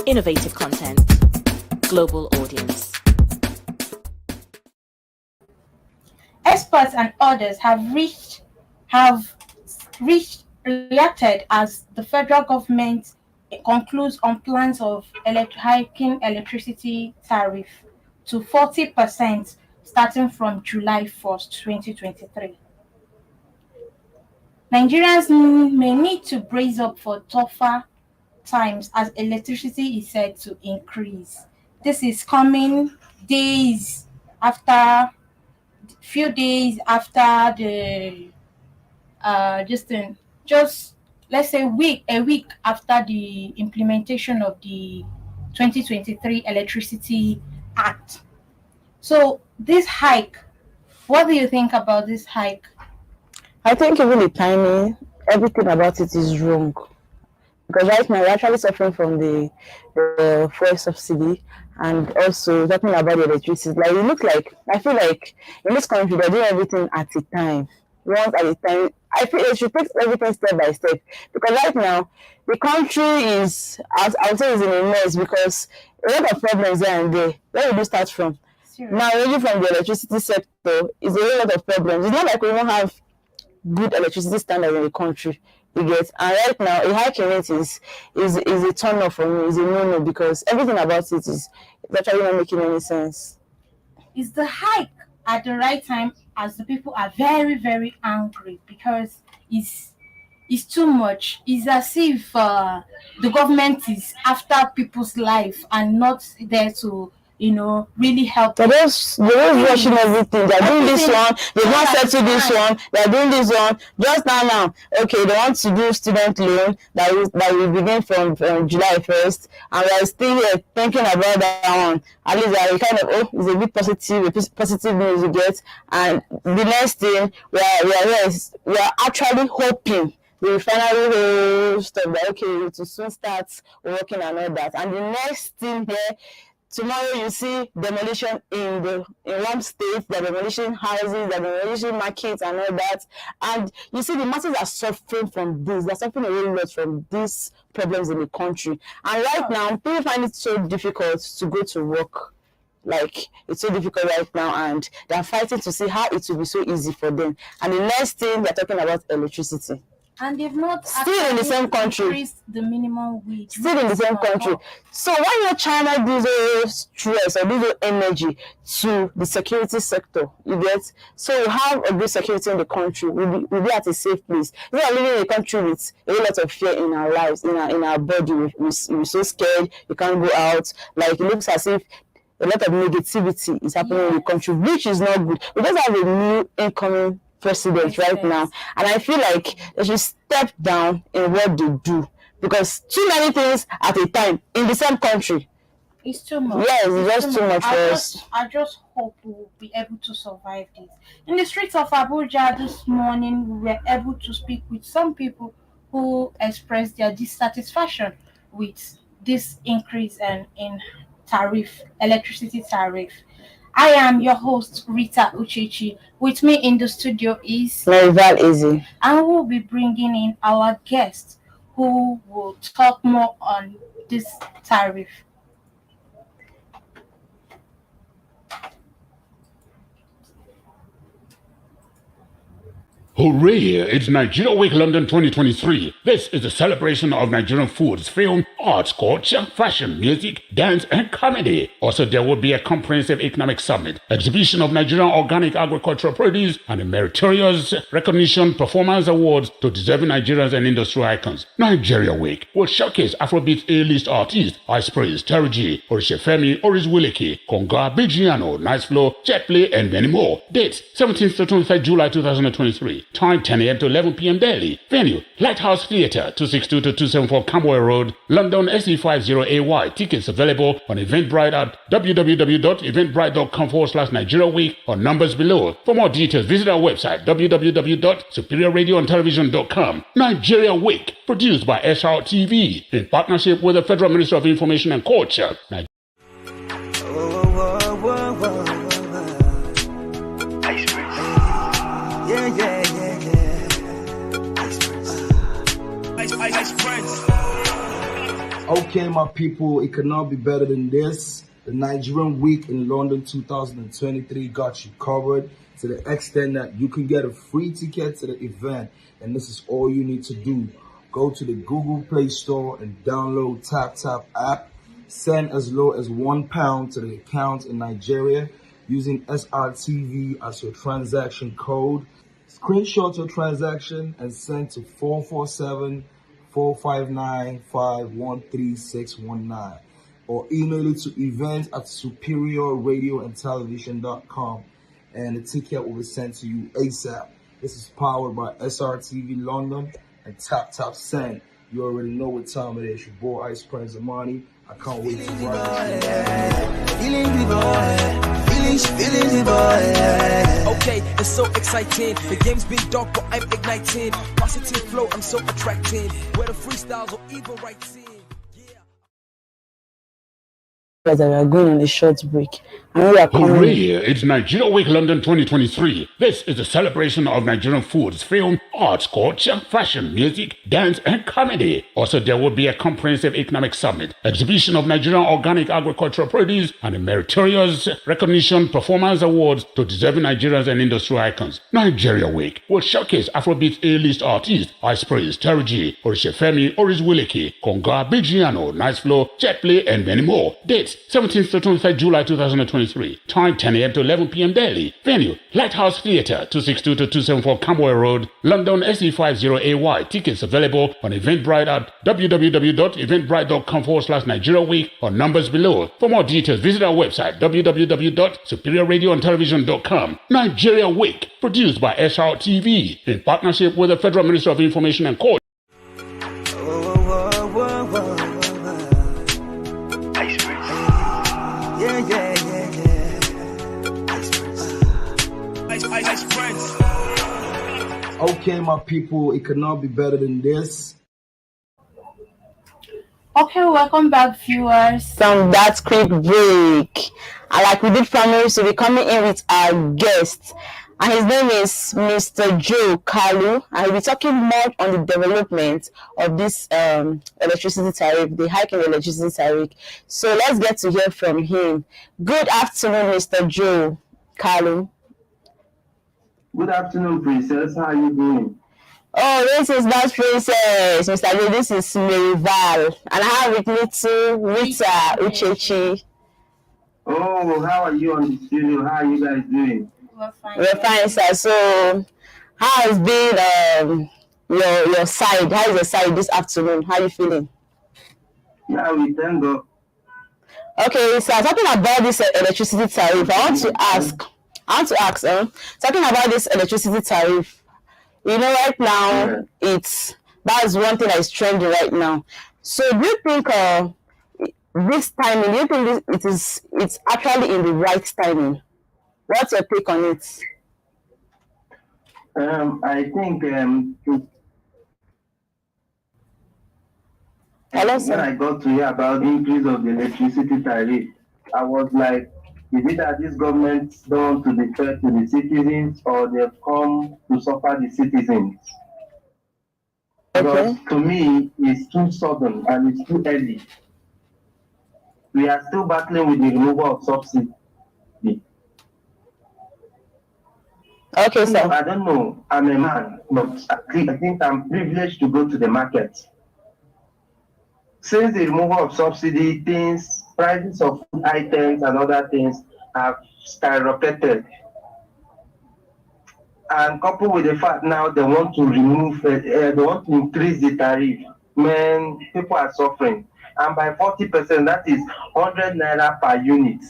Innovative content. Global audience. Experts and others have reacted as the federal government concludes on plans of hiking electricity tariff to 40% starting from July 1st, 2023. Nigerians may need to brace up for tougher times as electricity is said to increase. This is coming few days after the just let's say a week after the implementation of the 2023 Electricity Act. So this hike, what do you think about this hike? I think even the timing, everything about it is wrong. Because right now we're actually suffering from the fuel subsidy and also talking about the electricity. Like it looks like, I feel like in this country they're doing everything at a time, once at a time. I feel they should take everything step by step, because right now the country is, I would say, is in a mess because a lot of problems there and there. Where would you start from? Seriously. Now, really from the electricity sector, it's a whole lot of problems. It's not like we don't have good electricity standards in the country. You get, and right now a hike in it is a turn off for me, is a no-no, because everything about it is actually not making any sense. Is the hike at the right time, as the people are very, very angry because it's too much? It's as if the government is after people's life and not there to really help. They're just rushing everything. They're doing this one, they've not settled this one, they're doing this one. Just now, okay, they want to do student loan that will begin from July 1st, and we're still thinking about that one. At least they kind of, it's a bit positive news you get. And the next thing, we're actually hoping the final stuff that, okay, to soon start working and all that. And the next thing here, tomorrow you see demolition in one state, they're demolishing houses, they're demolishing markets and all that. And you see the masses are suffering from this. They're suffering a whole lot from these problems in the country. And right now, people find it so difficult to go to work. Like, it's so difficult right now, and they're fighting to see how it will be so easy for them. And the next thing, they're talking about electricity. And they've not still in the same country. Increased the minimum wage. Still in the same country. So why not China gives stress or gives energy to the security sector? You get? So we have a good security in the country. We'll be at a safe place. We are living in a country with a lot of fear in our lives, in our body. We're so scared. You can't go out. Like, it looks as if a lot of negativity is happening in the country, which is not good. We just have a new incoming president right now, and I feel like they should step down in what they do, because too many things at a time in the same country, it's too much. Yes, it's just too much for us. I just hope we will be able to survive this. In the streets of Abuja this morning, we were able to speak with some people who expressed their dissatisfaction with this increase in electricity tariff. I am your host, Rita UCHECHI. With me in the studio is Marival Easy. And we'll be bringing in our guest who will talk more on this tariff. Hooray! It's Nigeria Week London 2023. This is a celebration of Nigerian foods, film, arts, culture, fashion, music, dance, and comedy. Also, there will be a comprehensive economic summit, exhibition of Nigerian organic agricultural produce, and a meritorious recognition performance awards to deserving Nigerians and industry icons. Nigeria Week will showcase Afrobeat A-list artists, Ice Prince, Terry G, Orishefemi, Oris Wileke, Konga, Bigiano, Nice Flow, Jet Play, and many more. Dates: 17th to 25th July 2023. Time 10 a.m. to 11 p.m. daily. Venue: Lighthouse Theatre, 262 to 274 Camberwell Road, London SE50AY. Tickets available on Eventbrite at www.eventbrite.com/Nigeria Week or numbers below. For more details, visit our website www.superiorradioandtelevision.com. Nigeria Week, produced by SRTV in partnership with the Federal Ministry of Information and Culture. Okay, my people, it could not be better than this. The Nigerian Week in London 2023 got you covered to the extent that you can get a free ticket to the event. And this is all you need to do. Go to the Google Play Store and download TapTap app. Send as low as £1 to the account in Nigeria using SRTV as your transaction code. Screenshot your transaction and send to 447-459-513619 or email it to events@superiorradioandtelevision.com and the ticket will be sent to you ASAP. This is powered by SRTV London and TapTap Send. You already know what time it is. Your boy Ice Prince Amani. I can't wait to ride Okay, it's so exciting. The game's been dark, but I'm igniting. Positive flow, I'm so attracting. Where the freestyles or even writing. That we are going on a short break and we are coming. Hooray! It's Nigeria Week London 2023. This is a celebration of Nigerian foods, film, arts, culture, fashion, music, dance, and comedy. Also, there will be a comprehensive economic summit, exhibition of Nigerian organic agricultural produce, and a meritorious recognition performance awards to deserving Nigerians and industry icons. Nigeria Week will showcase Afrobeat A-list artists, Ice Prince, Terry G, Orishefemi, Oris Wileke, Konga, Bigiano, Nice Flow, Jetplay, and many more. Dates 17th to 23rd July 2023. Time 10 a.m. to 11 p.m. daily. Venue Lighthouse Theatre, 262 to 274 Camberwell Road, London SE50AY. Tickets available on Eventbrite at www.eventbrite.com/Nigeria Week or numbers below. For more details, visit our website www.superiorradioandtelevision.com. Nigeria Week, produced by SRTV in partnership with the Federal Ministry of Information and Culture. Okay, my people, it could not be better than this. Okay, welcome back, viewers. From that quick break, and like we did promise, we'll be coming in with our guest, and his name is Mr. Joe Kalu, and he'll be talking more on the development of this electricity tariff, the hike in the electricity tariff. So let's get to hear from him. Good afternoon, Mr. Joe Kalu. Good afternoon, Princess. How are you doing? Oh, this is not Princess, Mr. Joe. This is Merival, and I have with me too RITA, UCHECHI. Oh, how are you on the studio? How are you guys doing? We're fine, sir. So, how has been your side? How is your side this afternoon? How are you feeling? Yeah, we thank God. Okay, so talking about this electricity tariff, I want to ask, talking about this electricity tariff, you know, right now, that's one thing that is trending right now. So do you think this timing, do you think it's actually in the right timing? What's your take on it? I think Hello, sir. when I got to hear about the increase of the electricity tariff, I was like, is it that this government don't want to be fair to the citizens, or they've come to suffer the citizens? Because to me, it's too sudden and it's too early. We are still battling with the removal of subsidy. Okay, sir. I don't know. I'm a man, but I think I'm privileged to go to the market. Since the removal of subsidy, prices of food items and other things have skyrocketed. And coupled with the fact now they want to increase the tariff. Man, people are suffering. And by 40%, that is 100 naira per unit.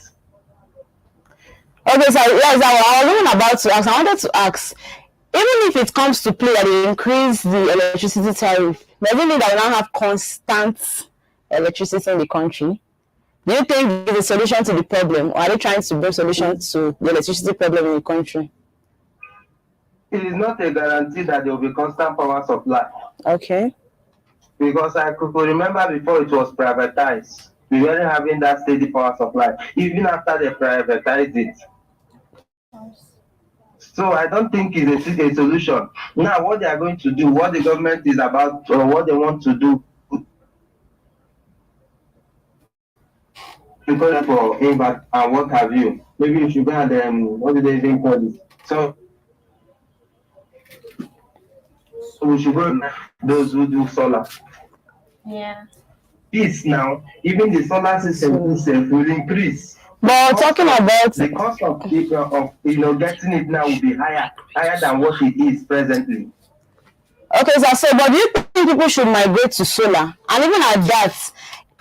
Okay, so yes, I was about to ask. I wanted to ask, even if it comes to play that they increase the electricity tariff, does it mean that we now have constant electricity in the country? Do you think it's a solution to the problem, or are they trying to bring solution to the electricity problem in the country? It is not a guarantee that there will be constant power supply. Okay. Because I could remember before it was privatized, we weren't having that steady power supply, even after they privatized it. So I don't think it's a solution. Now, what they are going to do, what the government is about, or what they want to do, encourage for impact and what have you. Maybe you should go and what do they even call it? So we should go those who do solar. Yeah. This now, even the solar system itself will increase. But talking about the cost of getting it now will be higher than what it is presently. okay, so but do you think people should migrate to solar? And even at that,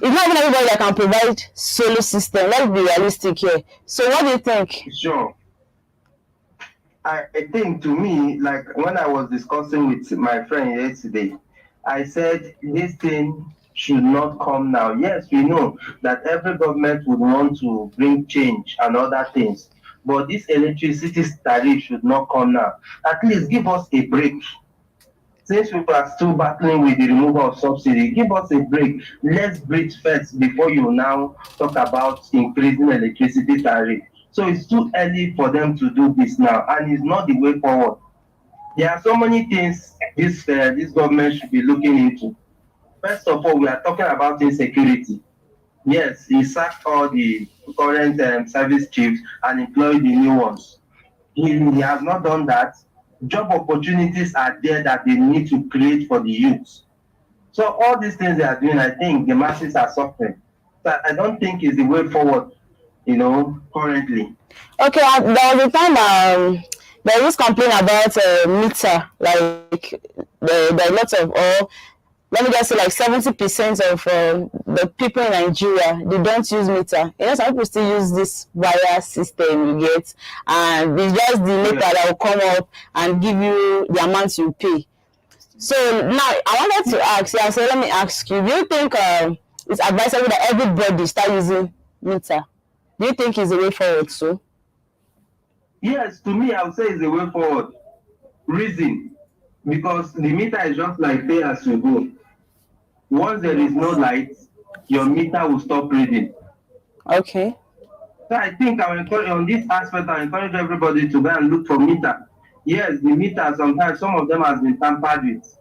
it's not even everybody that can provide solar system. Let's be realistic here. So what do you think? Sure. I think to me, like when I was discussing with my friend yesterday, I said this thing should not come now. Yes, we know that every government would want to bring change and other things, but this electricity tariff should not come now. At least give us a break. Since we are still battling with the removal of subsidy, give us a break. Let's breathe first before you now talk about increasing electricity tariff. So it's too early for them to do this now, and it's not the way forward. There are so many things this government should be looking into. First of all, we are talking about insecurity. Yes, he sacked all the current service chiefs and employed the new ones. He has not done that. Job opportunities are there that they need to create for the youth. So all these things they are doing, I think the masses are suffering. So I don't think it's the way forward, currently. Okay, there was a time there was complaint about meter, like there are lots of, or let me just say like 70% of the people in Nigeria, they don't use meter. Some people still use this wire system you get, and it's just the meter that will come up and give you the amount you pay. So now I wanted to ask, so let me ask you, do you think it's advisable that everybody start using meter? Do you think it's the way forward, so? Yes, to me, I would say it's the way forward. Reason, because the meter is just like pay as you go. Once there is no light, your meter will stop reading. Okay. So I think I will encourage on this aspect. I encourage everybody to go and look for meter. Yes, the meter sometimes some of them has been tampered with.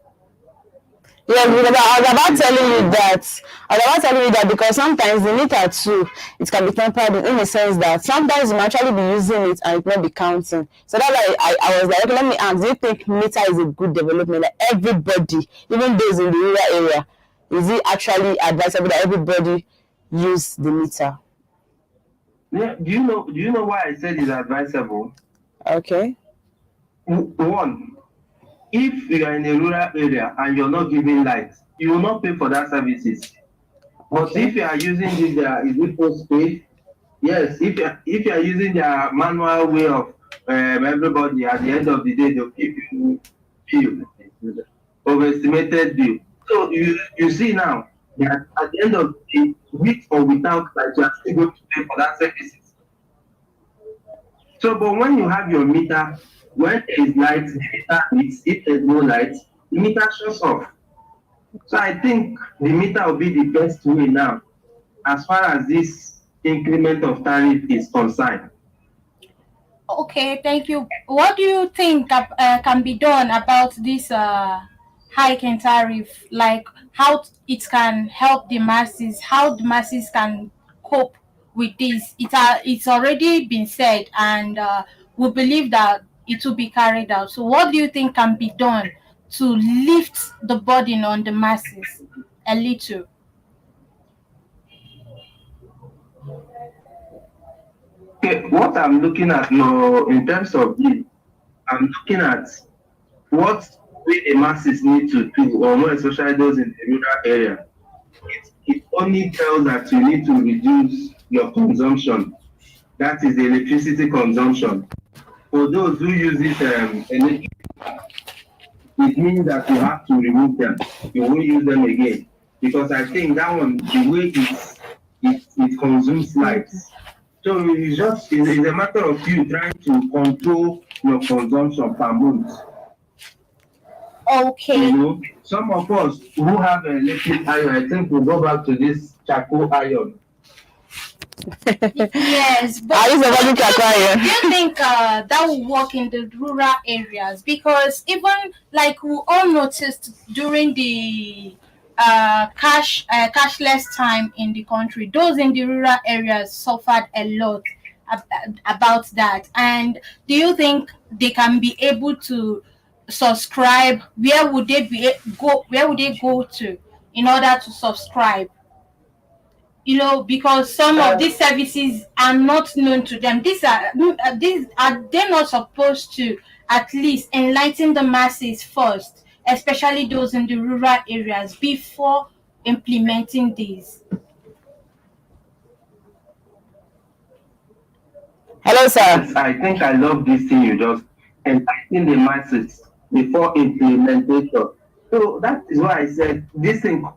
Yeah, because I was about telling you that because sometimes the meter too, it can be tampered in the sense that sometimes you might actually be using it and it not be counting. So that's why I was like, okay, let me ask, do you think meter is a good development? Like everybody, even those in the rural area, is it actually advisable that everybody use the meter? Yeah, do you know why I said it's advisable? Okay. One, if you are in a rural area and you're not giving light, you will not pay for that services. But okay. If you are using this, is it postpaid? Yes. If you are using the manual way of everybody, at the end of the day they'll give you bill, overestimated bill. So you see now that at the end of the day, with or without light, you are still going to pay for that services. So, but when you have your meter, when there is light, the meter is. If there is no light, the meter shuts off. So I think the meter will be the best way now, as far as this increment of tariff is concerned. Okay, thank you. What do you think can be done about this hike in tariff? Like how it can help the masses, how the masses can cope with this? It's already been said, and we believe that it will be carried out. So what do you think can be done to lift the burden on the masses a little? Okay, what I'm looking at now in terms of this, I'm looking at what the masses need to do, or more especially those in the rural area. It only tells that you need to reduce your consumption. That is the electricity consumption. For those who use it electric, it means that you have to remove them. You won't use them again. Because I think that one, the way it consumes light. So it's a matter of you trying to control your consumption per month. Okay. Some of us who have an electric iron, I think we'll go back to this charcoal iron. Yes, but do you think that will work in the rural areas? Because even like we all noticed during the cashless time in the country. Those in the rural areas suffered a lot about that. And do you think they can be able to subscribe? Where would they go? Where would they go to in order to subscribe? Because some of these services are not known to them. These are they not supposed to at least enlighten the masses first, especially those in the rural areas, before implementing these? Hello, sir. Yes, I think I love this thing you just enlighten the masses before implementation. So that is why I said this thing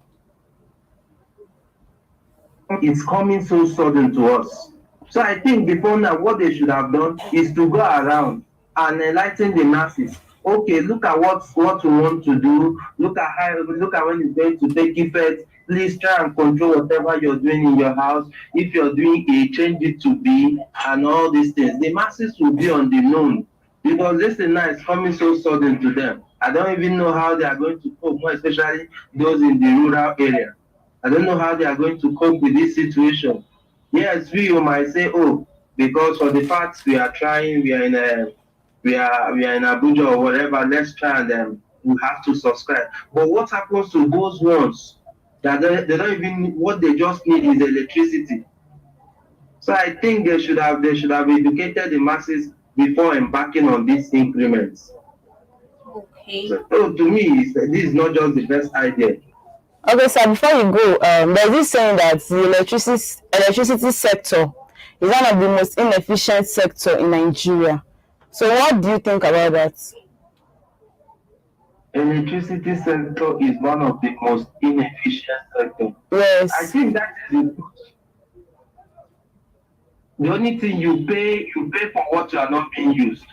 is coming so sudden to us. So I think before now, what they should have done is to go around and enlighten the masses. Okay, look at what we want to do. Look at when it's going to take effect. Please try and control whatever you're doing in your house. If you're doing A, change it to B, and all these things. The masses will be on the known because this thing now is coming so sudden to them. I don't even know how they are going to cope, more especially those in the rural area. I don't know how they are going to cope with this situation. Yes, you might say, oh, because for the fact we are trying, we are in Abuja or whatever, let's try and we have to subscribe. But what happens to those ones that they don't even, what they just need is electricity. So I think they should have educated the masses before embarking on these increments. Okay. So to me, this is not just the best idea. Okay, sir, before you go, there's this saying that the electricity sector is one of the most inefficient sector in Nigeria. So what do you think about that? Electricity sector is one of the most inefficient sector. Yes. I think that is the only thing you pay for what you are not being used.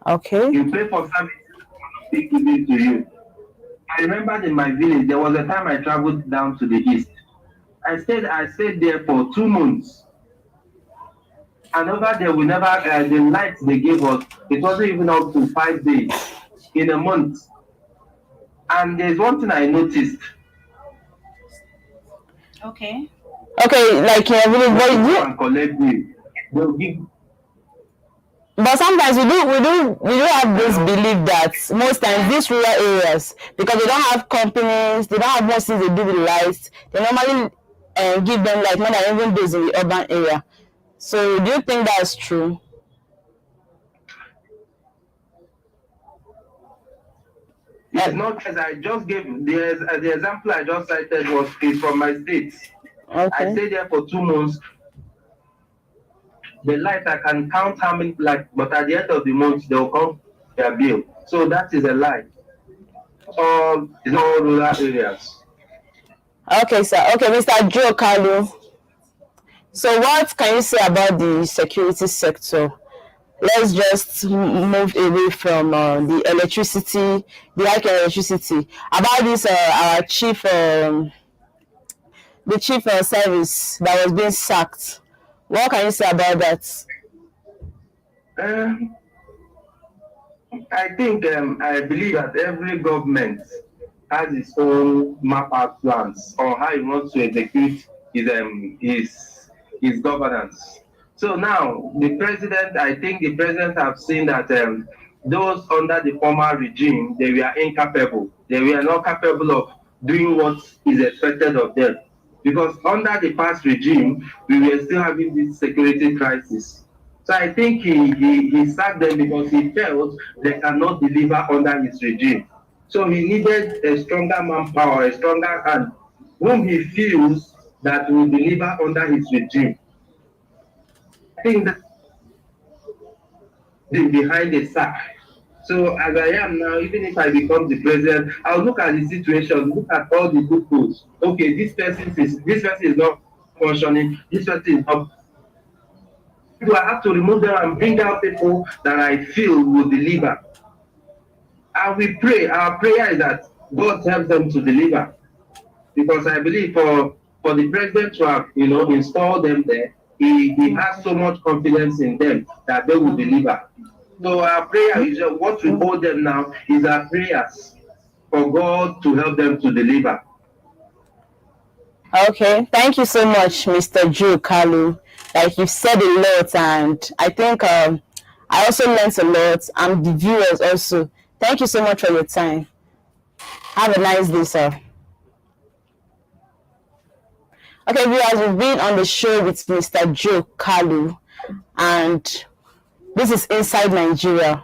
Okay. You pay for services not being given to you. I remember in my village, there was a time I traveled down to the east. I stayed there for 2 months. And over there, we never, the lights they gave us, it wasn't even up to 5 days in a month. And there's one thing I noticed. Okay. Okay, like in a village, Collect me. They'll give. but sometimes we do have this belief that most times these rural areas, because they don't have companies, they don't have most things they do with lights, they normally give them like more than even those in the urban area. So do you think that's true? It's not as I just gave the example I just cited is from my state. Okay. I stayed there for 2 months. The light I can count how many but at the end of the month they'll come their bill. So that is a lie. It's all rural areas. Okay, sir. Okay, Mr. Joe Kalu. So what can you say about the security sector? Let's just move away from the electricity, the hike in electricity. About this, our chief, the chief service that was being sacked. What can you say about that? I think I believe that every government has its own map out plans on how it wants to execute his governance. So now I think the president have seen that those under the former regime, they were incapable. They were not capable of doing what is expected of them. Because under the past regime, we were still having this security crisis. So I think he sacked them because he felt they cannot deliver under his regime. So he needed a stronger manpower, a stronger hand, whom he feels that will deliver under his regime. I think that's behind the sack. So as I am now, even if I become the president, I'll look at the situation, look at all the loopholes. Okay, this person is not functioning, this person is not. Do I have to remove them and bring out people that I feel will deliver? And we pray. Our prayer is that God helps them to deliver. Because I believe for the president to have installed them there, he has so much confidence in them that they will deliver. So our prayer is what we hold them now is our prayers for God to help them to deliver. Okay, thank you so much, Mr. Joe Kalu. Like you've said a lot, and I think I also learned a lot, and the viewers also. Thank you so much for your time. Have a nice day, sir. Okay, viewers, we've been on the show with Mr. Joe Kalu, and this is Inside Nigeria.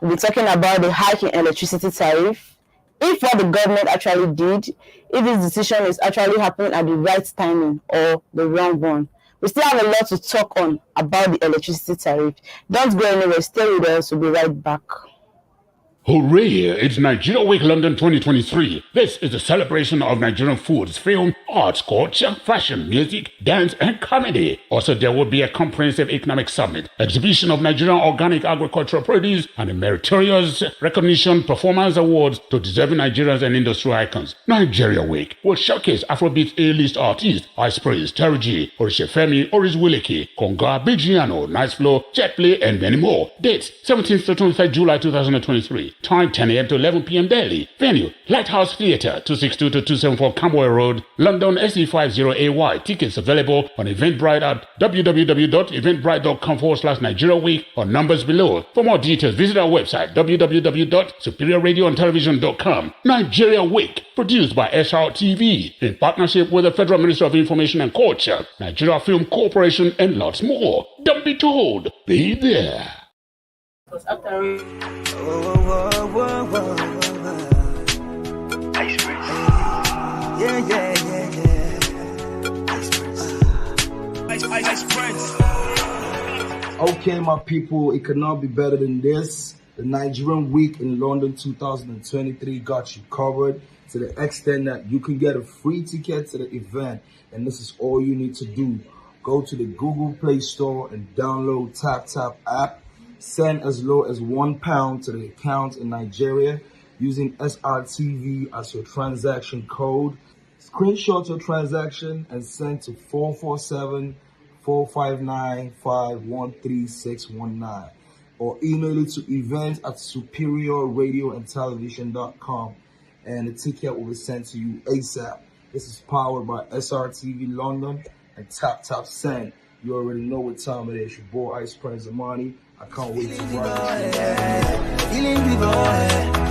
We'll be talking about the hike in electricity tariff, if what the government actually did, if this decision is actually happening at the right timing or the wrong one. We still have a lot to talk on about the electricity tariff. Don't go anywhere, stay with us, we'll be right back. Hooray! It's Nigeria Week London 2023. This is a celebration of Nigerian foods, film, arts, culture, fashion, music, dance, and comedy. Also, there will be a comprehensive economic summit, exhibition of Nigerian organic agricultural produce, and a meritorious recognition performance awards to deserving Nigerians and industry icons. Nigeria Week will showcase Afrobeat A-list artists, Ice Praise, Terry G, Orishefemi, Oris Wileke, Konga, Bijiano, Nice Flow, Jetplay, and many more. Dates, 17th to 23rd July 2023. Time 10 a.m. to 11 p.m. daily. Venue, Lighthouse Theatre, 262 to 274 Camberwell Road, London SE50AY. Tickets available on Eventbrite at www.eventbrite.com/Nigeria Week or numbers below. For more details, visit our website www.superiorradioandtelevision.com. Nigeria Week, produced by SRTV in partnership with the Federal Ministry of Information and Culture, Nigeria Film Corporation, and lots more. Don't be told, be there. Because after it, Ice Prince. Yeah. Ice Prince. Okay, my people, it could not be better than this. The Nigerian Week in London 2023 got you covered to the extent that you can get a free ticket to the event. And this is all you need to do. Go to the Google Play Store and download TapTap app. Send as low as £1 to the account in Nigeria using SRTV as your transaction code. Screenshot your transaction and send to 447-459-513619 or email it to events@superiorradioandtelevision.com and the ticket will be sent to you ASAP. This is powered by SRTV London and TapTap Send. You already know what time it is. Your boy Ice Prince Zamani. I can't wait to ride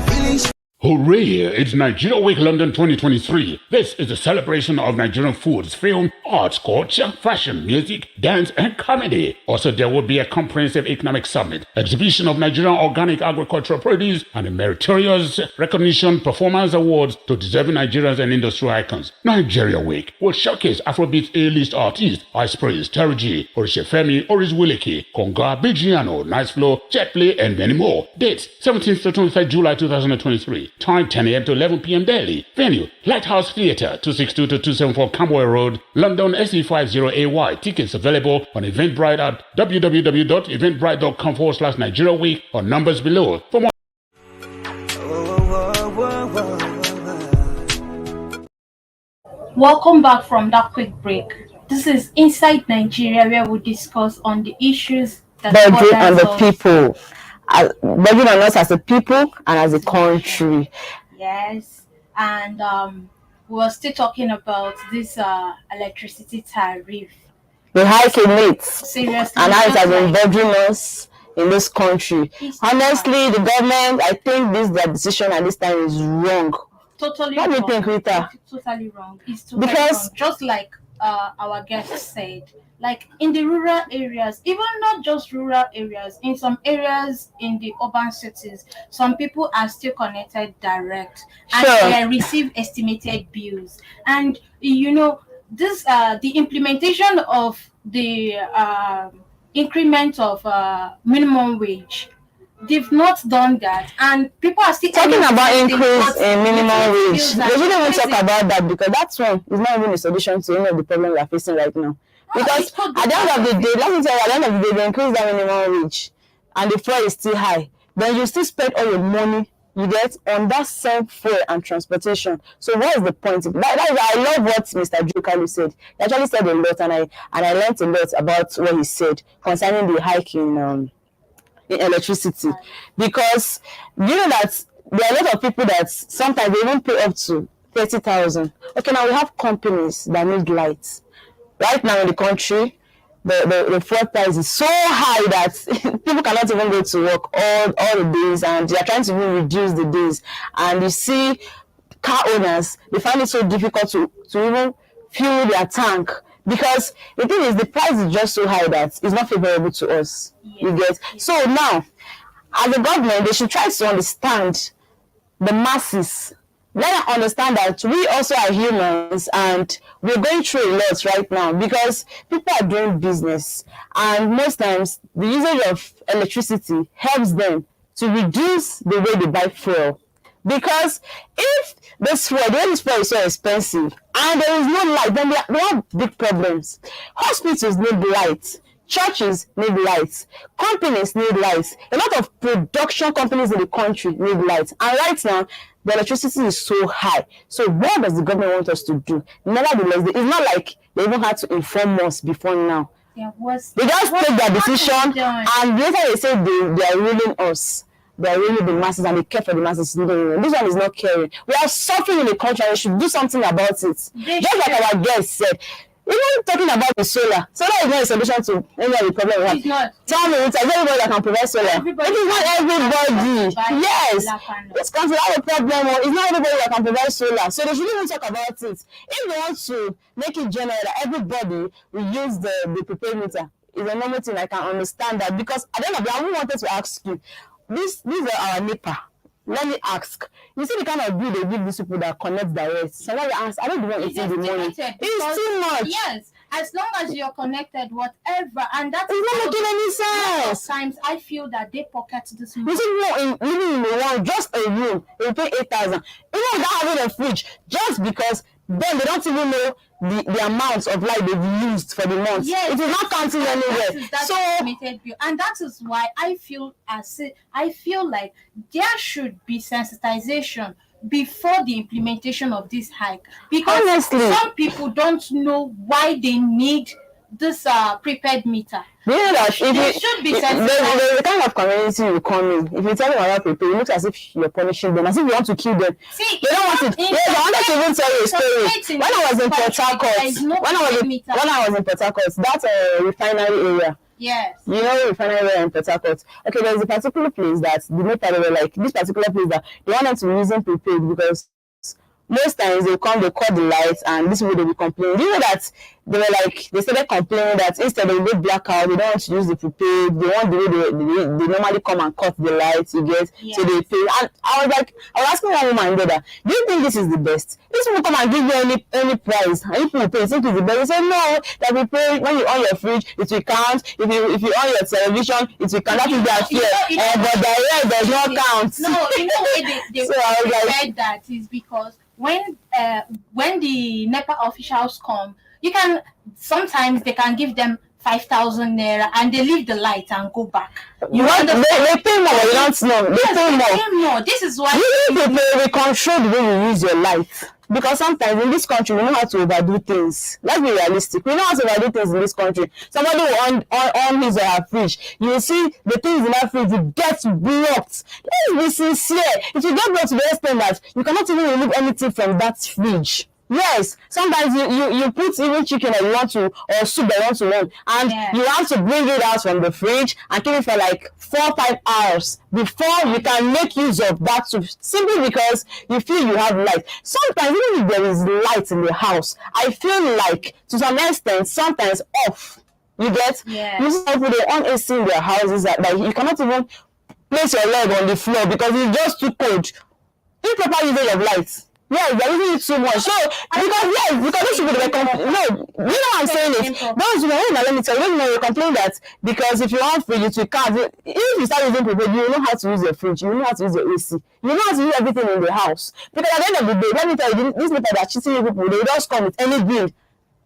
this. Hooray! It's Nigeria Week London 2023. This is a celebration of Nigerian foods, film, arts, culture, fashion, music, dance, and comedy. Also, there will be a comprehensive economic summit, exhibition of Nigerian organic agricultural produce, and a meritorious recognition performance awards to deserving Nigerians and industry icons. Nigeria Week will showcase Afrobeat A-list artists, Ice Praise, Terry G, Orishefemi, Oris Wileke, Konga, Bijiano, Nice Flow, Jetplay, and many more. Dates, 17th to 23rd July 2023. Time 10 a.m. to 11 p.m. daily. Venue, Lighthouse Theatre, 262 to 274 Camberwell Road, London SE50AY. Tickets available on Eventbrite at www.eventbrite.com/Nigeria Week or numbers below. For more. welcome back from that quick break. This is Inside Nigeria, where we discuss on the issues that Begging on the us. people. Begging on us as a people and as a country. Yes, and we're still talking about this electricity tariff. The hike in it. Seriously, And how it has been begging us in this country. Honestly, the government, I think their decision at this time is wrong. Totally What do you wrong. think, Rita? Totally wrong. It's totally Because- wrong. Just like our guest said, like in the rural areas, even not just rural areas, in some areas in the urban cities, some people are still connected direct and Sure. they receive estimated bills. And you know, this the implementation of the increment of minimum wage. They've not done that, and people are still Talking about increase in minimum wage, Bills we are shouldn't even increasing. talk about that because that one is not even a solution to any of the problems we are facing right now. Because it's not at the end of the day, let me tell you, at the end of the day, they increase that minimum wage and the fuel is still high. Then you still spend all your money you get on that same fuel and transportation. So what is the point? I love what Mr. Jokalu said. He actually said a lot, and I learned a lot about what he said concerning the hike in electricity, because you know that there are a lot of people that sometimes they even pay up to 30,000. Okay, now we have companies that need lights. Right now in the country, the fuel price is so high that people cannot even go to work all the days, and they are trying to even reduce the days. And you see car owners, they find it so difficult to even fuel their tank, because the thing is the price is just so high that it's not favorable to us. You get? So now, as a government, they should try to understand the masses. Let them understand that we also are humans and we're going through a lot right now, because people are doing business, and most times the usage of electricity helps them to reduce the way they buy fuel. Because if this fuel is so expensive and there is no light, then they have big problems. Hospitals need light. Churches need lights. Companies need lights. A lot of production companies in the country need lights. And right now, the electricity is so high. So what does the government want us to do? Nevertheless, it's not like they even had to inform us before now. They just take their decision, and later they say they are ruling us. They are really the masses, and they care for the masses. This one is not caring. We are suffering in the country, and we should do something about it. Just like our guest said. Even talking about the solar is not a solution to any of the problem we have. It's not. Tell me, it's everybody that can provide solar. It is not everybody. Yes. This country has a problem. It's not everybody that can provide solar. So they shouldn't even talk about it. If they want to make it general that everybody will use the prepaid meter, is a normal thing. I can understand that, because at the end of the day, I wanted to ask you, these are our NEPA. Let me ask. You see the kind of bill they give these people that connect direct. So when you ask, I don't want to see the money. It's too much. Yes, as long as you're connected, whatever, and that's it's not making any sense. Sometimes I feel that they pocket this money. You see, living in the one, just a room, they pay 8,000. Even without having a fridge, just because then they don't even know the amount of light they've used for the month. Yes, it is not counting anywhere. That's estimated bill, and that is why I feel like there should be sensitization before the implementation of this hike, because honestly, some people don't know why they need this prepaid meter. You know that there's a kind of community you come in. If you tell them about prepaid, it looks as if you're punishing them, as if you want to kill them. See, they don't want it. Yes, I wanted to even tell you a story. When I was in Port Harcourt, when I was in Port Harcourt, that's a refinery area. Yes. You know, refinery area in Port Harcourt. Okay, there's a particular place that the NEPA, they were like, this particular place that they want them to use them prepaid, because most times they cut the lights, and this way they will complain. You know that they started complaining that instead they do blackout, they don't want to use the prepaid, they want the way they normally come and cut the lights, you get, so they pay. And I was asking one woman brother, do you think this is the best? This will come and give you any price, and if you pay, think it's the best. They say no, that we pay when you on your fridge, it will count. If you on your television, it will count. That is their fear. But the rest does not count. No, you know they so said that is because when the NEPA officials come, you can sometimes they can give them 5,000 naira and they leave the light and go back. You want they pay more, you don't know. They pay more. This is why we control the way you use your light. Because sometimes in this country we know how to overdo things. Let's be realistic. We know how to overdo things in this country. Somebody will on his or her fridge. You will see the things in that fridge will get blocked. Let's be sincere. It will get blocked to the extent that you cannot even remove anything from that fridge. Yes, sometimes you put even chicken that you want to, or soup that you want to run, and you have to bring it out from the fridge and keep it for like 4-5 hours before you can make use of that soup, simply because you feel you have light. Sometimes even if there is light in the house, I feel like to some extent sometimes off. You get? You see people, they on AC in their houses that you cannot even place your leg on the floor because it's just too cold. Improper usage of light. Yes, they're using it too much. So, because those people, you know what I'm saying is, those people, let me tell you, you complain that because if you want fridge, it will count. If you start using prepaid, you know how to use your fridge, you know how to use your AC, you know how to use everything in the house. Because at the end of the day, let me tell you, these people that are cheating people, they just come with any bill.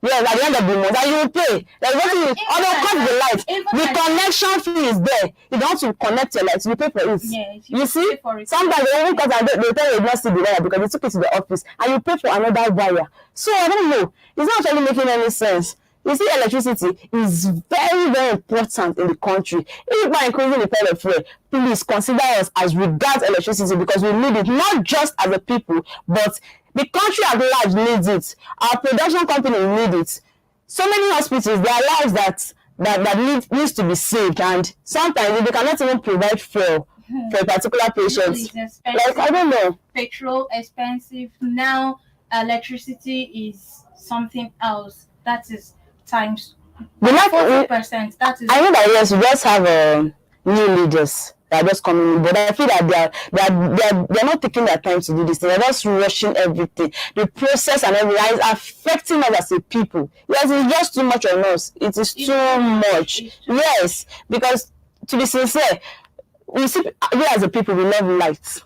Yes, at the end of the month, and you will pay. Like what you cut the light. The connection fee is there. You don't want to connect your light, you pay for it. Yes, you see, sometimes they even cut and they tell you not see the wire because they took it to the office, and you pay for another wire. So I don't know. It's not actually making any sense. You see, electricity is very, very important in the country. If you are increasing the price of fuel, please consider us as regards electricity because we need it not just as a people, but The country at large needs it. Our production company need it. So many hospitals, there are lives that needs to be saved, and sometimes they cannot even provide for a particular patient. Like, I don't know. Petrol expensive now. Electricity is something else. That is times 40%. That is. I know that yes, we just have new leaders that are just coming in, but I feel that they're not taking their time to do this. They're just rushing everything. The process and everything is affecting us as a people. Yes, it's just too much on us. It is too much. Yes, because to be sincere, we as a people, we love light.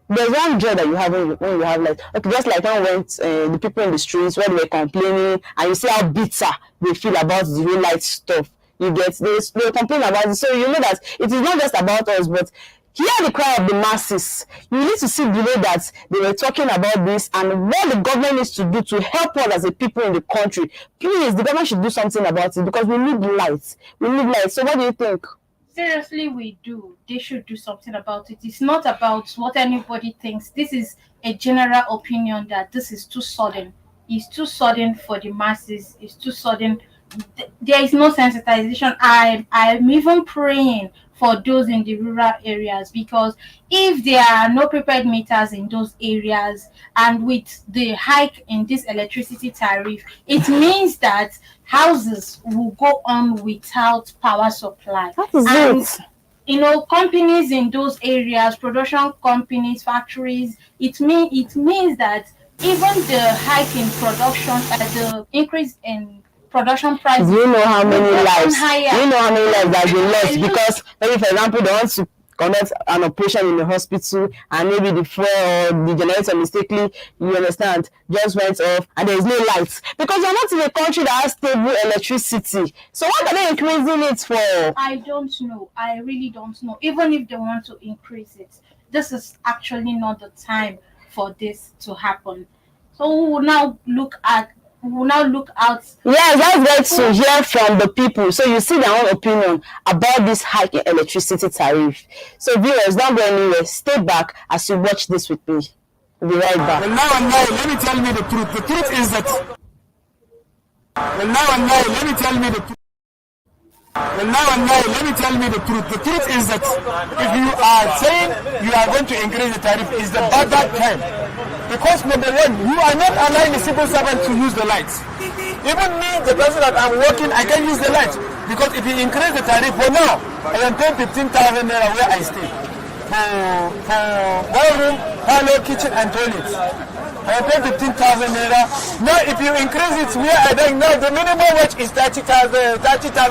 There's one joy that you have when you have light. Okay, just like when we went, the people in the streets when they were complaining, and you see how bitter they feel about the real light stuff. You get they complain about it, so you know that it is not just about us, but hear the cry of the masses. You need to see the way that they were talking about this and what the government needs to do to help us as a people in the country. Please, the government should do something about it because we need light. We need light. So what do you think? Seriously, we do. They should do something about it. It's not about what anybody thinks. This is a general opinion that this is too sudden. It's too sudden for the masses. It's too sudden. There is no sensitization. I'm even praying for those in the rural areas, because if there are no prepared meters in those areas, and with the hike in this electricity tariff, it means that houses will go on without power supply. That is it. You know, companies in those areas, production companies, factories, it means that even the hike in production, the increase in production prices. You know how many lives? You know how many lives that they lost because maybe, for example, they want to conduct an operation in the hospital, and maybe the fuel or the generator mistakenly, you understand, just went off, and there is no lights because you're not in a country that has stable electricity. So what are they increasing it for? I don't know. I really don't know. Even if they want to increase it, this is actually not the time for this to happen. So we will now look out. Yes, let's get to hear from the people, so you see their own opinion about this hike in electricity tariff. So viewers, don't go anywhere. Stay back as you watch this with me. We'll be right back. Well, now, let me tell you the truth. The truth is that. Well, now, let me tell you the truth. Well, now, let me tell you the truth. The truth is that if you are saying you are going to increase the tariff, is the bad time. Because number one, you are not allowing the civil servant to use the lights. Even me, the person that I'm working, I can use the lights. Because if you increase the tariff, for now, I am paying 15,000 naira where I stay. For one room, parlor, kitchen, and toilets. I am paying 15,000 naira. Now, if you increase it, where I think now the minimum wage is 30,000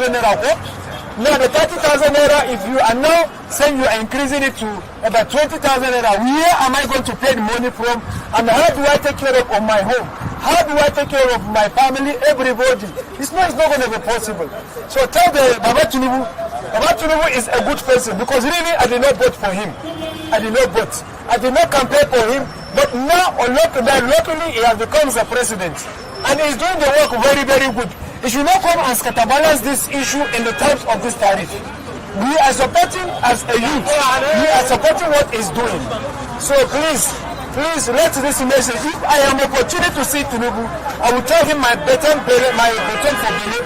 naira. Now, the 30,000 naira, if you are now saying you are increasing it to about 20,000 naira, where am I going to pay the money from? And how do I take care of my home? How do I take care of my family, everybody? It's not going to be possible. So tell the Baba Tinubu is a good person, because really I did not vote for him. I did not vote. I did not campaign for him. But now, luckily, he has become the president. And he's doing the work very, very good. He should not come and scatterbalance this issue in the terms of this tariff. We are supporting, as a youth, we are supporting what he's doing. So please let this message. If I am opportunity to see Tinubu, I will tell him my button for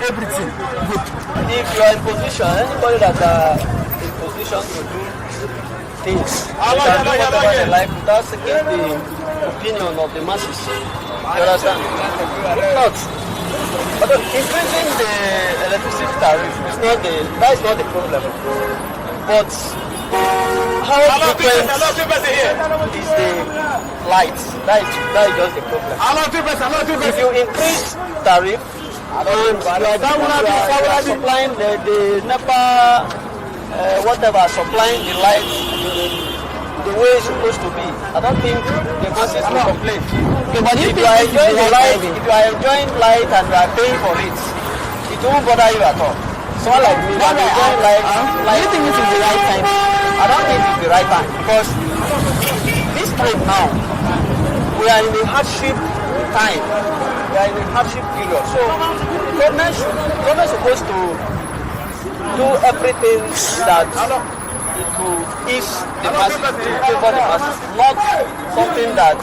everything. Good. If you are in position, anybody that is in position to do things, they can do whatever they like without seeking the opinion of the masses. You understand? Not. But increasing the electricity tariff that is not the problem. But how frequent is the light? That is just the problem. If you increase tariff and you are supplying the NEPA, whatever, supplying the light the way it's supposed to be, I don't think the masses will complain. But if you are enjoying light and you are paying for it, it won't bother you at all. Someone like me, I'm enjoying light. Do you think this is the right time? I don't think it's the right time, because this time now, we are in a hardship time. We are in a hardship period. So government is supposed to do everything that it will ease the masses, to favor the masses, not something that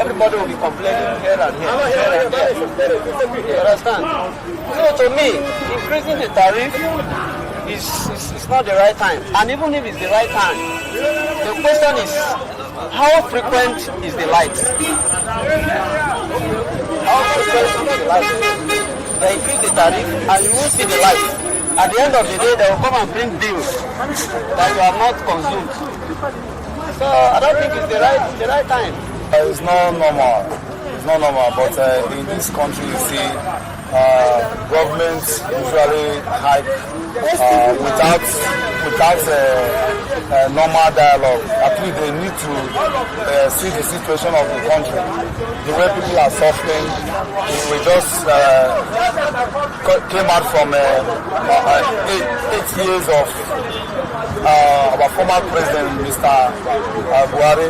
everybody will be complaining here and here, here and there. You understand? So to me, increasing the tariff is not the right time. And even if it's the right time, the question is, how frequent is the light? How frequent is the light? They increase the tariff and you won't see the light. At the end of the day, they will come and bring bills that you have not consumed. So I don't think it's the right time. It's not normal. It's not normal. But in this country, you see, governments usually hike without normal dialogue. At least they need to see the situation of the country, the way people are suffering. We just came out from 8 years of our former president, Mr. Buhari.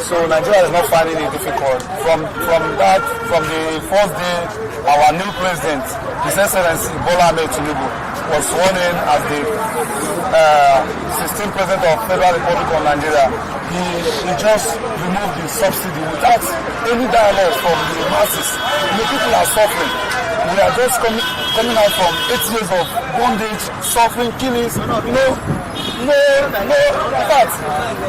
So Nigeria is not finding it difficult. From the first day, our new president, His Excellency Bola Ahmed Tinubu, was sworn in as the 16th president of Federal Republic of Nigeria. He just removed the subsidy without any dialogue from the masses. The people are suffering. We are just coming out from 8 years of bondage, suffering, killings. No, in fact,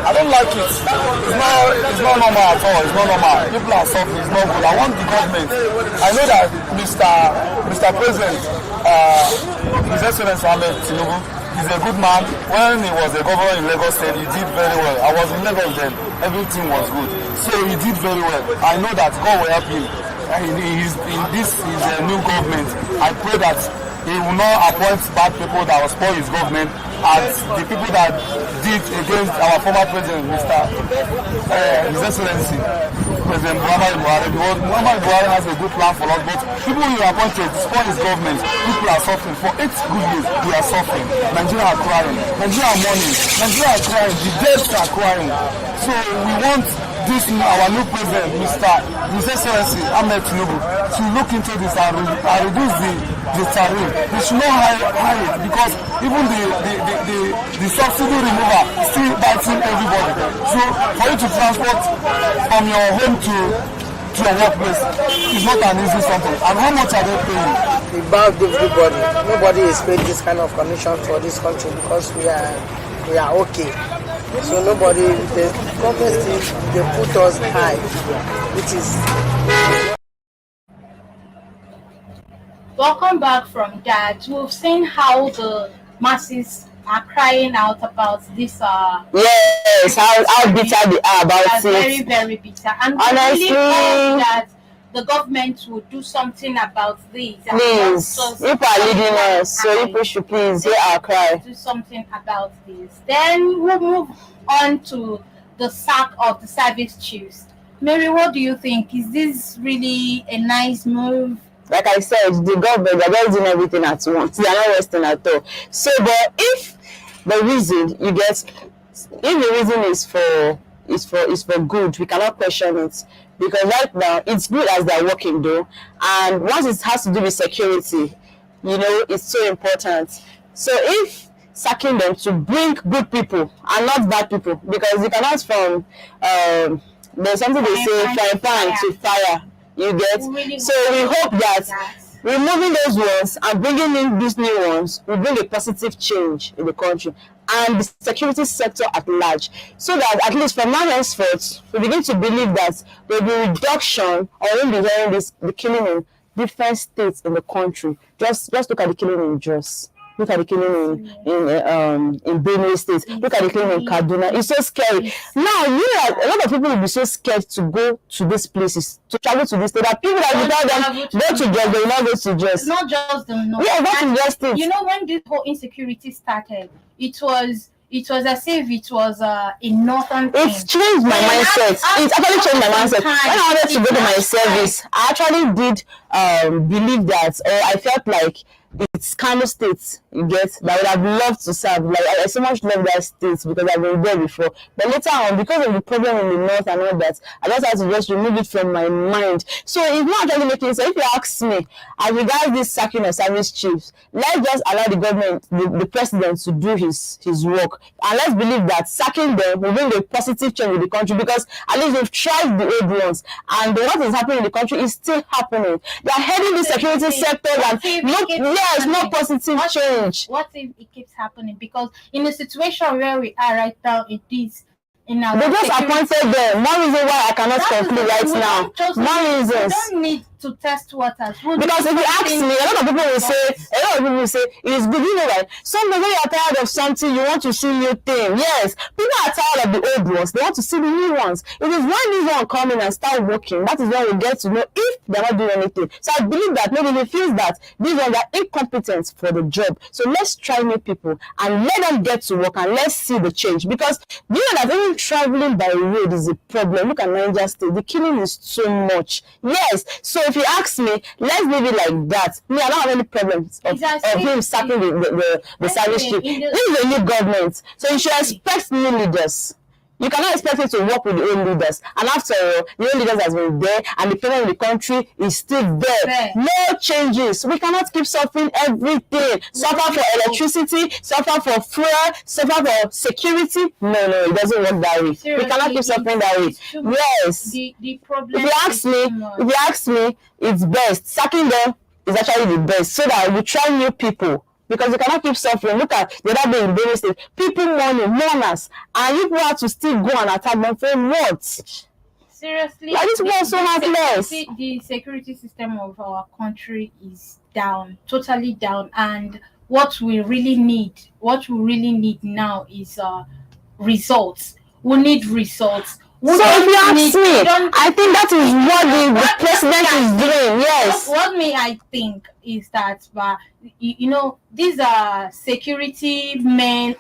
I don't like it. It's not normal at all. It's not normal. People are suffering. It's not good. I want the government. I know that Mr. President, His Excellency Ahmed Tinubu, is a good man. When he was a governor in Lagos State, he did very well. I was in Lagos then. Everything was good. So he did very well. I know that God will help him. In this new government, I pray that he will not appoint bad people that will spoil his government, as the people that did against our former president, His Excellency President Muhammadu Buhari. Because Muhammadu Buhari has a good plan for us, but people who are appointed to spoil his government, people are suffering. For 8 good years, we are suffering. Nigeria are crying. Nigeria are mourning. Nigeria are crying. The dead are crying. So we want our new president, His Excellency Ahmed Tinubu, to look into this and reduce the tariff. They should not hide it, because even the subsidy remover is still biting everybody. So for you to transport from your home to your workplace is not an easy something. And how much are they paying? We bow everybody. Nobody is paying this kind of commission for this country because we are okay. So nobody, the government still, they put us high, which is. Welcome back from that. We've seen how the masses are crying out about this. Yes, how bitter they are about it. Very, very bitter. And we honestly, really hope that the government will do something about this. Please, people are leading us, so people should please hear our cry. Do something about this. Then we'll move on to the sack of the service chiefs. Mary, what do you think? Is this really a nice move? Like I said, the government, they're just doing everything at once. They are not resting at all. So, but if the reason is for good, we cannot question it. Because right now, it's good as they're working though. And once it has to do with security, it's so important. So if sacking them to bring good people and not bad people, because you cannot from, there's something they say, frying pan to fire. You get? So we hope that removing those ones and bringing in these new ones will bring a positive change in the country and the security sector at large, so that at least from now henceforth we begin to believe that there will be reduction, or we'll be hearing the killing in different states in the country. Just look at the killing in Jos. Look at the killing in Benue State. Look at the killing in Kaduna. It's so scary. Now, a lot of people will be so scared to go to these places, to travel to this state. There are people that without them go to Jos, they will not go to Jos. It's not just them. No. Yeah, that is just it. When this whole insecurity started, it was as if it was a northern thing. It's changed my mindset. It actually changed my mindset. When I wanted to go to my service, I actually did believe that, or I felt like it's kind of states you get that would have loved to serve. Like I so much love that state because I've been there before. But later on, because of the problem in the north and all that, I just had to just remove it from my mind. So it's not actually making sense. If you ask me, as regards this sacking of service chiefs, let's just allow the government, the president, to do his work, and let's believe that sacking them will bring a positive change in the country, because at least they've tried the old ones, and what is happening in the country is still happening. They are heading the security sector and no positive change. What if it keeps happening? Because in a situation where we are right now, it is in our they just appointed them. One reason why I cannot conclude right now. One reason. We don't need to test waters. Because if you ask me, a lot of people will say, it is good, you know, right? Sometimes when you are tired of something, you want to see new thing. Yes, people are tired of the old ones. They want to see the new ones. It is when these ones come in and start working, that is when we get to know if they are not doing anything. So I believe that maybe they feel that these ones are incompetent for the job. So let's try new people and let them get to work and let's see the change. Because you know that even traveling by road is a problem. Look at Niger State. The killing is too much. Yes. So if you ask me, let's leave it like that. Me, I don't have any problems of him sacking the service chief. This is a new government. So you should expect new leaders. You cannot expect it to work with the old leaders. And after all, the old leaders has been there and the problem in the country is still there. No changes. We cannot keep suffering everything. Suffer for electricity, suffer for fuel, suffer for security. No, it doesn't work that way. We cannot keep suffering that way. Yes. The problem if you ask me, it's best. Sacking them is actually the best, so that we try new people. Because you cannot keep suffering. Look at the other day in Benue State. People mourners, and people have to still go and attack them for what? Seriously, like this was so heartless. The security system of our country is down, totally down, and what we really need now is results. We need results. So if you ask me, I think that is what the president is doing. Yes. What I think is that, you know, these are security men.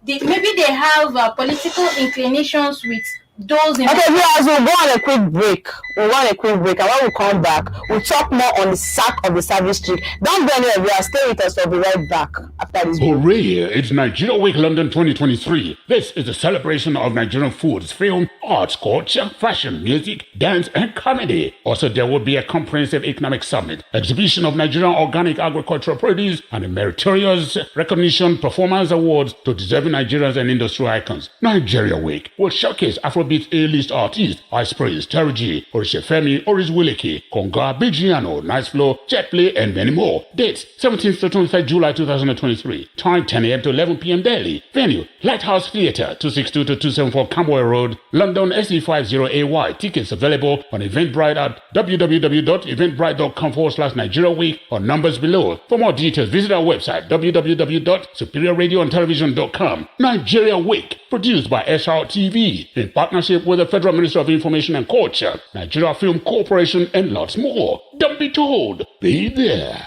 Maybe they have political inclinations with those. Okay, viewers, we'll go on a quick break. And when we come back, we'll talk more on the sack of the service chief. Don't go anywhere, viewers. Stay with us. We'll be right back after this break. Hooray! It's Nigeria Week London 2023. This is a celebration of Nigerian foods, film, arts, culture, fashion, music, dance, and comedy. Also, there will be a comprehensive economic summit, exhibition of Nigerian organic agricultural produce, and a meritorious recognition performance awards to deserving Nigerians and industry icons. Nigeria Week will showcase Afrobeat A-list artists, Ice Prince, Terry G, Orishefemi, Oris Wileke, Konga, Bigiano, Nice Flow, Jetplay, and many more. Dates 17th to 23rd July 2023. Time 10 a.m. to 11 p.m. daily. Venue Lighthouse Theatre, 262 to 274 Camberwell Road, London SE50AY. Tickets available on Eventbrite at www.eventbrite.com/Nigeria Week or numbers below. For more details, visit our website www.superiorradioandtelevision.com. Nigeria Week, produced by SR TV in partnership with the Federal Ministry of Information and Culture, Nigeria Film Corporation, and lots more. Don't be told, be there.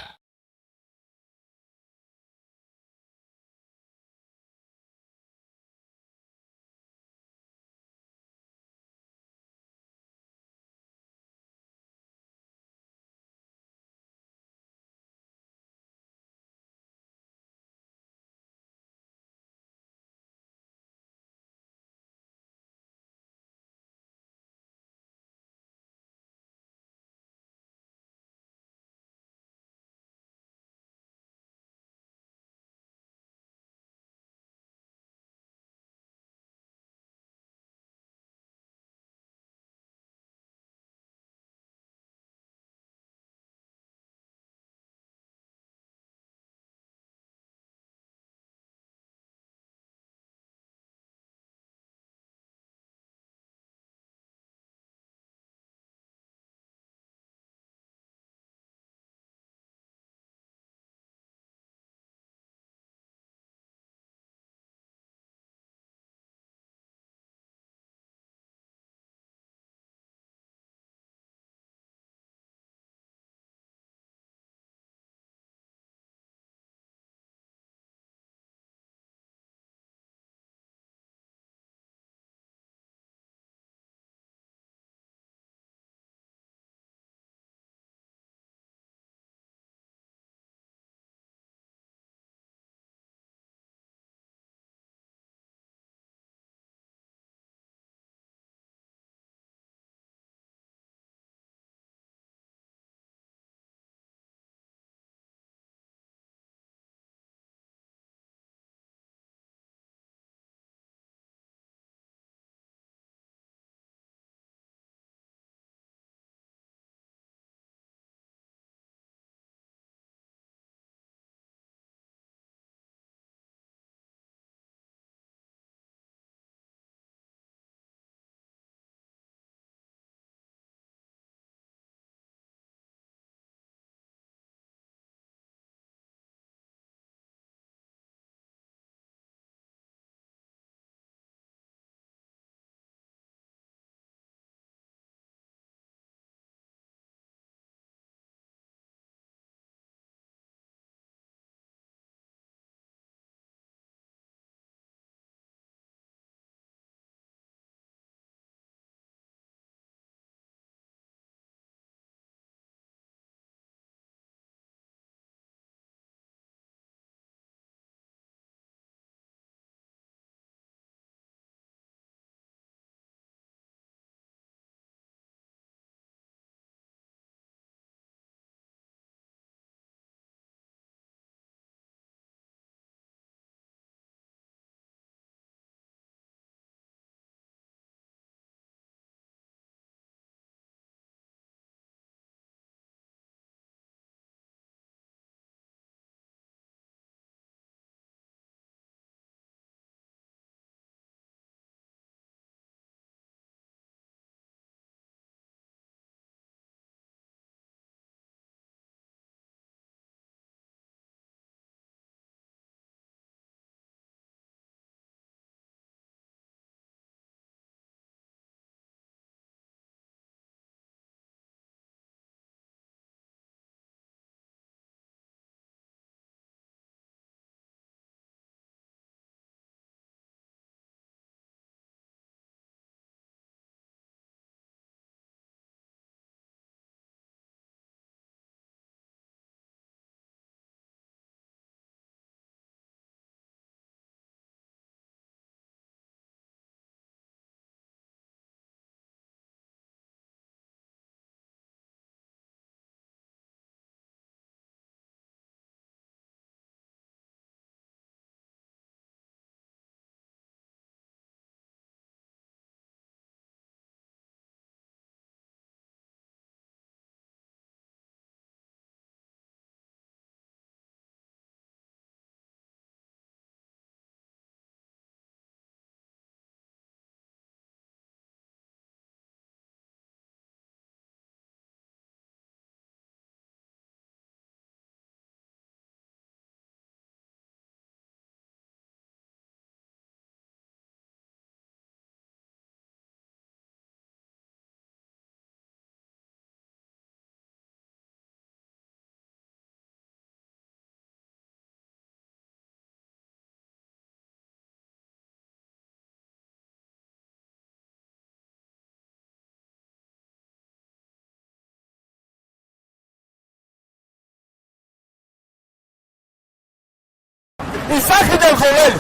He sacked them for well.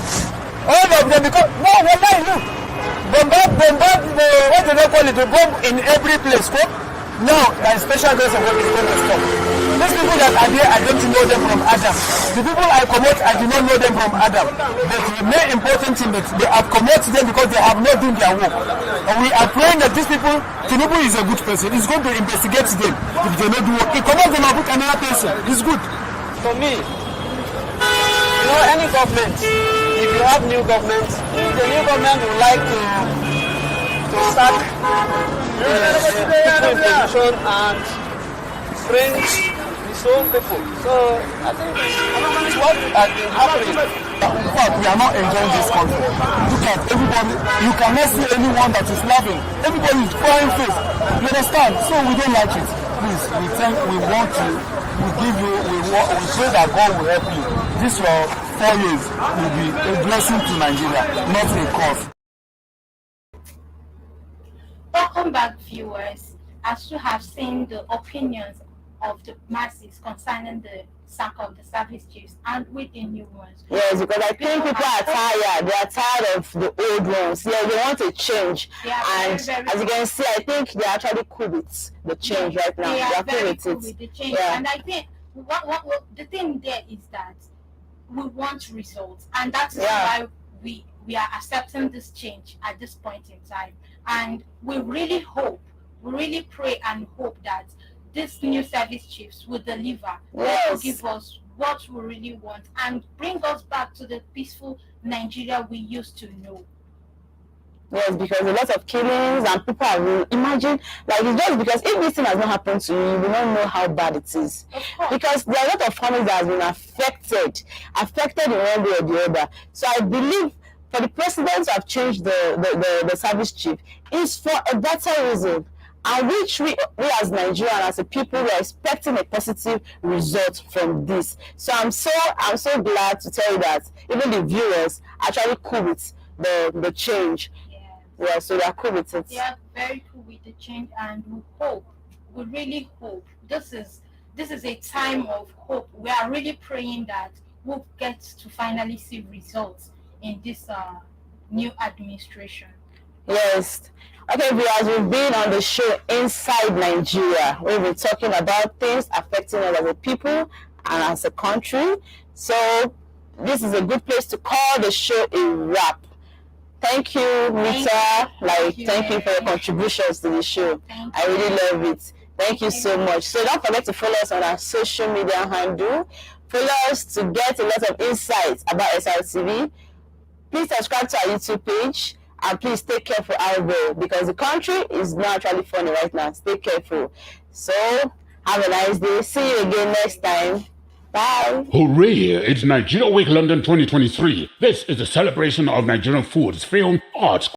All of them because no, wallahi, look. Bombard, what do they call it? The bomb in every place. Go. Now, the special grace of God is going to stop. These people that are there, I don't know them from Adam. The people I promote, I do not know them from Adam. But the main important thing that they have promoted them because they have not done their work. And we are praying that these people, Tinubu is a good person. He's going to investigate them. If they not do work, he come out them and put another person. It's good. For me, you know, any government, if you have new government, if the new government would like to sack people in position and bring his own people. So I think it's what has been happening. In fact, we are not enjoying this country. Look at everybody. You cannot see anyone that is laughing. Everybody is crying face. You understand? So we don't like it. Please, we want to. We give you. We pray that God will help you. This your 4 years will be a blessing to Nigeria, not a curse. Welcome back, viewers. As you have seen the opinions of the masses concerning the sack of the service chiefs and with the new ones. Yes, because I think people are tired. They are tired of the old ones. Yeah, they want a change. And very, as you can see, I think they are actually cool with the change right now. They are cool very with cool it. with the change. Yeah. And I think what the thing there is that we want results, and that's why we are accepting this change at this point in time. And we really hope, we really pray and hope that these new service chiefs will deliver, will give us what we really want and bring us back to the peaceful Nigeria we used to know. Yes, because a lot of killings and people are imagine, like, it's just because if this thing has not happened to you, you will not know how bad it is. Because there are a lot of families that have been affected in one way or the other. So I believe for the president to have changed the service chief is for a better reason, and which we as Nigerians, as a people, we are expecting a positive result from this. So I'm so glad to tell you that even the viewers are actually cool with the change. Yeah, so they're cool with it. They are very cool with the change, and we really hope. This is a time of hope. We are really praying that we'll get to finally see results in this new administration. Yes. Okay, viewers, we've been on the show Inside Nigeria. We've been talking about things affecting us as a people and as a country. So this is a good place to call the show a wrap. Thank you, Rita. Thank you for your contributions to the show. I really love it. Thank you so much. So don't forget to follow us on our social media handle. Follow us to get a lot of insights about SRTV. Please subscribe to our YouTube page, and please stay careful out there because the country is not actually funny right now. Stay careful. So have a nice day. See you again next time. Bye. Hooray! It's Nigeria Week London 2023. This is a celebration of Nigerian foods, film, arts,